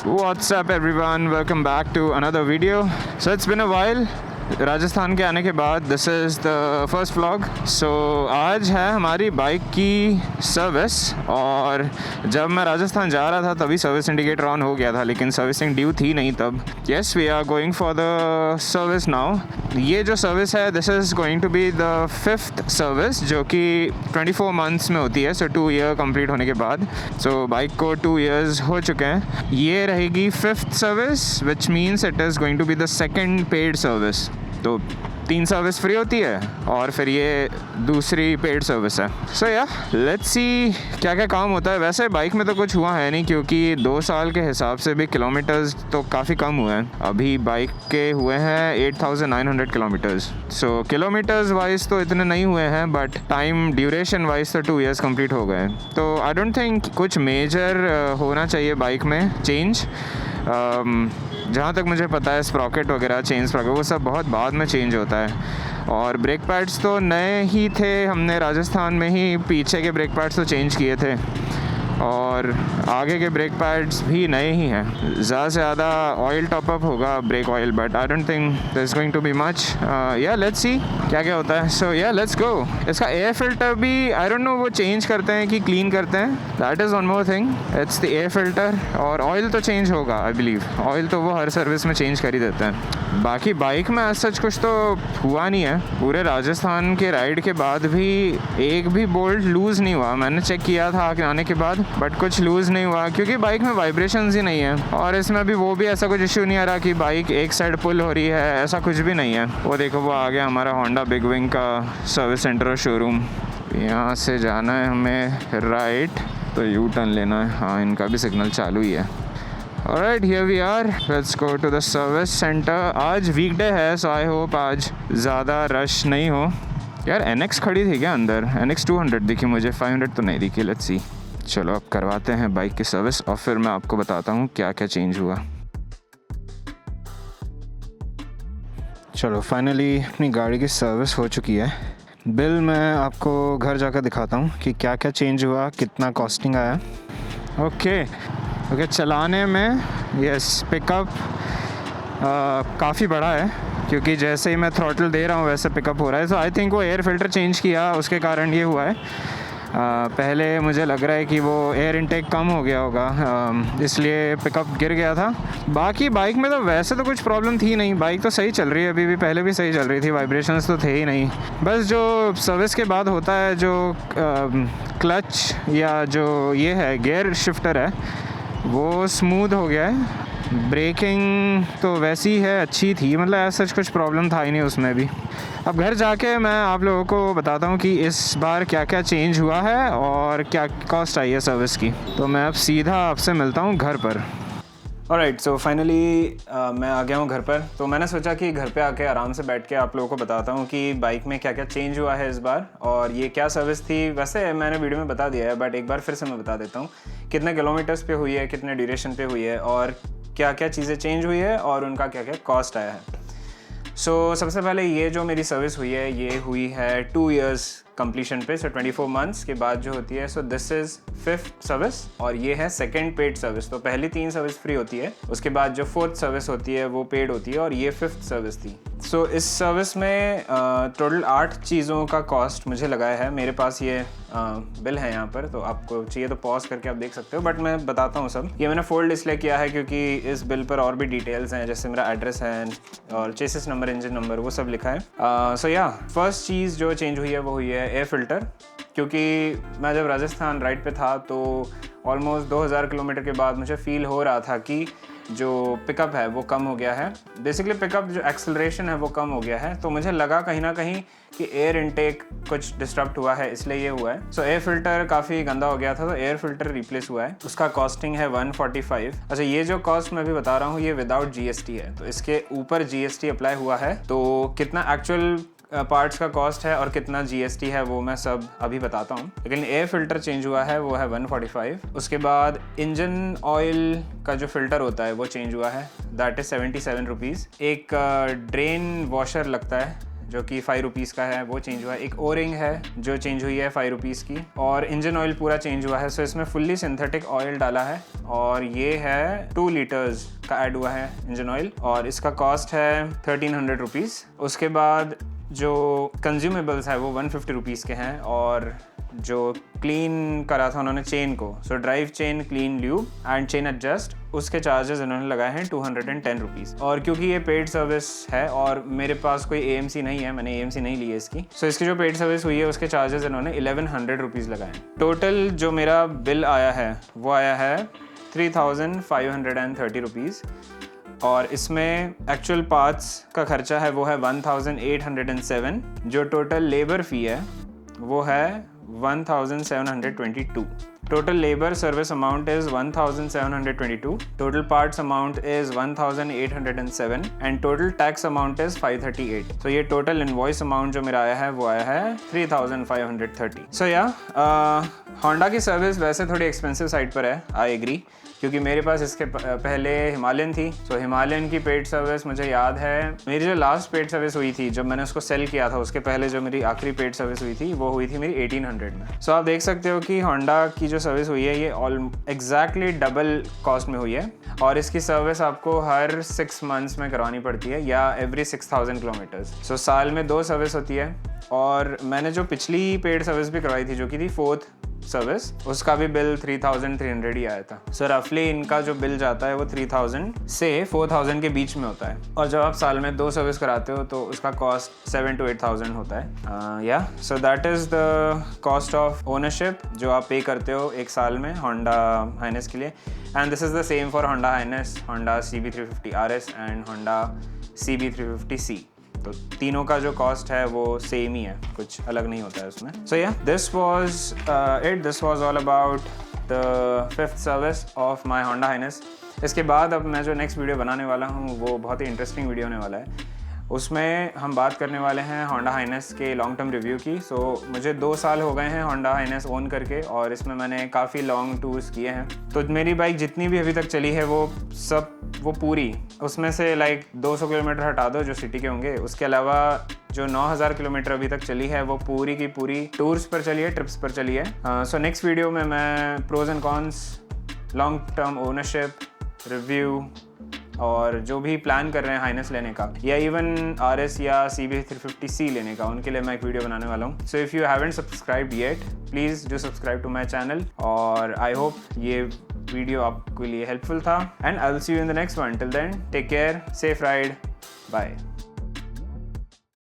What's up everyone, welcome back to another video. So it's been a while. Rajasthan के आने के बाद this is the first vlog. So आज है हमारी बाइक की सर्विस, और जब मैं राजस्थान जा रहा था तभी सर्विस इंडिकेटर ऑन हो गया था, लेकिन सर्विसिंग ड्यू थी नहीं तब. Yes, we are going for the service now. ये जो सर्विस है this is going to be the 5th service, जो कि 24 मंथ्स में होती है. सो 2 ईयर कंप्लीट होने के बाद, सो बाइक को 2 इयर्स हो चुके हैं. ये रहेगी 5th service, which means it is going to be the second paid service. तो 3 सर्विस फ्री होती है और फिर ये दूसरी पेड सर्विस है. सो या लेट्स सी क्या क्या काम होता है. वैसे बाइक में तो कुछ हुआ है नहीं, क्योंकि 2 साल के हिसाब से भी किलोमीटर्स तो काफ़ी कम हुए हैं. अभी बाइक के हुए हैं 8,900 किलोमीटर्स. सो किलोमीटर्स वाइज तो इतने नहीं हुए हैं, बट टाइम ड्यूरेशन वाइज तो 2 इयर्स कंप्लीट हो गए. तो आई डोंट थिंक कुछ मेजर होना चाहिए बाइक में चेंज. जहाँ तक मुझे पता है स्प्रॉकेट वगैरह चेंज स्प्रॉकेट वो सब बहुत बाद में चेंज होता है. और ब्रेक पैड्स तो नए ही थे, हमने राजस्थान में ही पीछे के ब्रेक पैड्स तो चेंज किए थे, और आगे के ब्रेक पैड्स भी नए ही हैं. ज़्यादा से ज़्यादा ऑयल टॉपअप होगा, brake oil, but I don't think there is going to be much. या लेट्स सी क्या क्या होता है. सो या लेट्स गो. इसका एयर फिल्टर भी आई डोंट नो वो चेंज करते हैं कि क्लीन करते हैं. That is one more thing. It's the air filter. और ऑयल तो चेंज होगा आई बिलीव. ऑयल तो वो हर सर्विस में चेंज कर ही देते हैं. बाकी बाइक में ऐसा कुछ तो हुआ नहीं है. पूरे राजस्थान के राइड के बाद भी एक भी बोल्ट लूज़ नहीं हुआ. मैंने चेक किया था आने के बाद, बट कुछ लूज़ नहीं हुआ, क्योंकि बाइक में वाइब्रेशंस ही नहीं है. और इसमें भी वो भी ऐसा कुछ इशू नहीं आ रहा कि बाइक एक साइड पुल हो रही है, ऐसा कुछ भी नहीं है. वो देखो वो आ गया हमारा होंडा बिग विंग का सर्विस सेंटर और शोरूम. यहाँ से जाना है हमें राइट, तो यू टर्न लेना है. हाँ, इनका भी सिग्नल चालू ही है. Alright, here we are. Let's go to the service center. आज वीकडे है, so I hope आज ज़्यादा रश नहीं हो. यार NX खड़ी थी क्या अंदर? NX 200 दिखी मुझे, 500 तो नहीं दिखी. Let's see. चलो अब करवाते हैं बाइक की सर्विस, और फिर मैं आपको बताता हूँ क्या क्या चेंज हुआ. चलो फाइनली अपनी गाड़ी की सर्विस हो चुकी है. बिल मैं आपको घर जाकर दिखाता हूँ कि क्या क्या चेंज हुआ, कितना कॉस्टिंग आया. ओके, चलाने में यस पिकअप काफ़ी बड़ा है, क्योंकि जैसे ही मैं थ्रॉटल दे रहा हूँ वैसे पिकअप हो रहा है. सो आई थिंक वो एयर फिल्टर चेंज किया, उसके कारण ये हुआ है. पहले मुझे लग रहा है कि वो एयर इनटेक कम हो गया होगा, इसलिए पिकअप गिर गया था. बाकी बाइक में तो वैसे तो कुछ प्रॉब्लम थी नहीं. बाइक तो सही चल रही है, अभी भी पहले भी सही चल रही थी. वाइब्रेशंस तो थे ही नहीं. बस जो सर्विस के बाद होता है, जो क्लच या जो ये है गियर शिफ्टर है, वो स्मूथ हो गया है. ब्रेकिंग तो वैसी है, अच्छी थी, मतलब ऐसा कुछ प्रॉब्लम था ही नहीं उसमें भी. अब घर जाके मैं आप लोगों को बताता हूँ कि इस बार क्या क्या चेंज हुआ है और क्या कॉस्ट आई है सर्विस की. तो मैं अब सीधा आपसे मिलता हूँ घर पर. ऑलराइट, सो फाइनली मैं आ गया हूँ घर पर. तो मैंने सोचा कि घर पे आके आराम से बैठ के आप लोगों को बताता हूँ कि बाइक में क्या क्या चेंज हुआ है इस बार, और ये क्या सर्विस थी. वैसे मैंने वीडियो में बता दिया है, बट एक बार फिर से मैं बता देता हूँ कितने किलोमीटर्स पे हुई है, कितने ड्यूरेशन पे हुई है, और क्या क्या चीज़ें चेंज हुई है, और उनका क्या क्या कॉस्ट आया है. सो सबसे पहले ये जो मेरी सर्विस हुई है, ये हुई है 2 इयर्स कंप्लीशन पे. सो 24 मंथ्स के बाद जो होती है. So this is 5th service, और ये है सेकंड पेड सर्विस. तो पहली 3 सर्विस फ्री होती है, उसके बाद जो 4th सर्विस होती है वो पेड होती है, और ये 5th सर्विस थी. सो इस सर्विस में टोटल 8 चीज़ों का कॉस्ट मुझे लगाया है. मेरे पास ये बिल है यहाँ पर, तो आपको चाहिए तो पॉज करके आप देख सकते हो, बट मैं बताता हूँ सब. ये मैंने फोल्ड इसलिए किया है क्योंकि इस बिल पर और भी डिटेल्स हैं, जैसे मेरा एड्रेस है और चेसिस नंबर, इंजन नंबर, वो सब लिखा है. सो या फर्स्ट चीज़ जो चेंज हुई है वो हुई है एयर फिल्टर. क्योंकि मैं जब राजस्थान राइड पे था तो ऑलमोस्ट 2000 किलोमीटर के बाद मुझे फील हो रहा था कि जो पिकअप है वो कम हो गया है. बेसिकली पिकअप जो एक्सेलरेशन है वो कम हो गया है. तो मुझे लगा कहीं ना कहीं कि एयर इनटेक कुछ डिस्टर्ब हुआ है, इसलिए ये हुआ है. सो एयर फिल्टर काफ़ी गंदा हो गया था, तो एयर फिल्टर रिप्लेस हुआ है. उसका कॉस्टिंग है 145. अच्छा, ये जो कॉस्ट मैं अभी बता रहा हूँ ये विदाउट GST है, तो इसके ऊपर GST अप्लाई हुआ है. तो कितना एक्चुअल पार्ट्स का कॉस्ट है और कितना GST है वो मैं सब अभी बताता हूँ. लेकिन एयर फिल्टर चेंज हुआ है, वो है 145. उसके बाद इंजन ऑयल का जो फिल्टर होता है वो चेंज हुआ है, दैट इज़ 77 रुपीज़. एक ड्रेन वॉशर लगता है जो कि 5 रुपीज़ का है, वो चेंज हुआ है। एक ओरिंग है जो चेंज हुई है 5 रुपीज़ की, और इंजन ऑयल पूरा चेंज हुआ है। सो इसमें फुल्ली सिंथेटिक ऑयल डाला है, और ये है 2 लीटर्स का ऐड हुआ है इंजन ऑयल, और इसका कॉस्ट है 1300 रुपीज़। उसके बाद जो कंज्यूमेबल्स है वो 150 रुपीज़ के हैं, और जो क्लीन करा था उन्होंने चेन को, so drive chain, clean lube and chain adjust, उसके चार्जेस इन्होंने लगाए हैं 210 रुपीज़। और क्योंकि ये पेड सर्विस है और मेरे पास कोई AMC नहीं है, मैंने AMC नहीं ली है इसकी, सो इसकी जो पेड सर्विस हुई है उसके चार्जेस इन्होंने 1100 रुपीज़ लगाए हैं। टोटल जो मेरा बिल आया है वो आया है 3530 रुपीज़, और इसमें एक्चुअल पार्ट्स का खर्चा है वो है 1807। जो टोटल लेबर फ़ी है वो है 1722. Total labor service amount is 1722. Total parts amount is 1807 and total tax amount is 538. So ये total invoice amount जो मेरा आया है वो आया है 3530. So yeah, Honda की सर्विस वैसे थोड़ी एक्सपेंसिव साइड पर है, आई एग्री, क्योंकि मेरे पास इसके पहले हिमालयन थी। सो हिमालयन की पेड सर्विस मुझे याद है, मेरी जो लास्ट पेड सर्विस हुई थी जब मैंने उसको सेल किया था, उसके पहले जो मेरी आखिरी पेड सर्विस हुई थी वो हुई थी मेरी 1800 में। सो आप देख सकते हो कि होंडा की जो सर्विस हुई है ये एग्जैक्टली डबल कॉस्ट में हुई है, और इसकी सर्विस आपको हर 6 मंथ्स में करवानी पड़ती है, या एवरी 6000 किलोमीटर्स। सो साल में 2 सर्विस होती है, और मैंने जो पिछली पेड सर्विस भी करवाई थी जो कि थी 4th सर्विस, उसका भी बिल 3300 ही आया था। सो रफली इनका जो बिल जाता है वो 3000 से 4000 के बीच में होता है, और जब आप साल में 2 सर्विस कराते हो तो उसका कॉस्ट 7 to 8000 होता है। या so that is the cost of ownership जो आप पे करते हो एक साल में होंडा हाइनेस के लिए, and this is the same for Honda Highness, Honda CB350 RS and Honda CB350C। तो तीनों का जो कॉस्ट है वो सेम ही है, कुछ अलग नहीं होता है उसमें। So yeah this was all about the 5th service of my Honda Highness. इसके बाद अब मैं जो नेक्स्ट वीडियो बनाने वाला हूँ वो बहुत ही इंटरेस्टिंग वीडियो होने वाला है। उसमें हम बात करने वाले हैं होंडा हाइनेस के लॉन्ग टर्म रिव्यू की। सो मुझे 2 साल हो गए हैं होंडा हाइनेस ओन करके, और इसमें मैंने काफ़ी लॉन्ग टूर्स किए हैं। तो मेरी बाइक जितनी भी अभी तक चली है वो पूरी, उसमें से लाइक 200 किलोमीटर हटा दो जो सिटी के होंगे, उसके अलावा जो 9000 किलोमीटर अभी तक चली है वो पूरी की पूरी टूर्स पर चली है, ट्रिप्स पर चली है। सो नेक्स्ट वीडियो में मैं pros and cons, long term ownership review, और जो भी प्लान कर रहे हैं हाइनेस लेने का, या इवन RS या CB350C लेने का, उनके लिए मैं एक वीडियो बनाने वाला हूँ। So if you haven't subscribed yet, please do subscribe to my channel, और आई होप ये वीडियो आपके लिए हेल्पफुल था, and I will see you in the next one. Till then take care, safe ride, bye.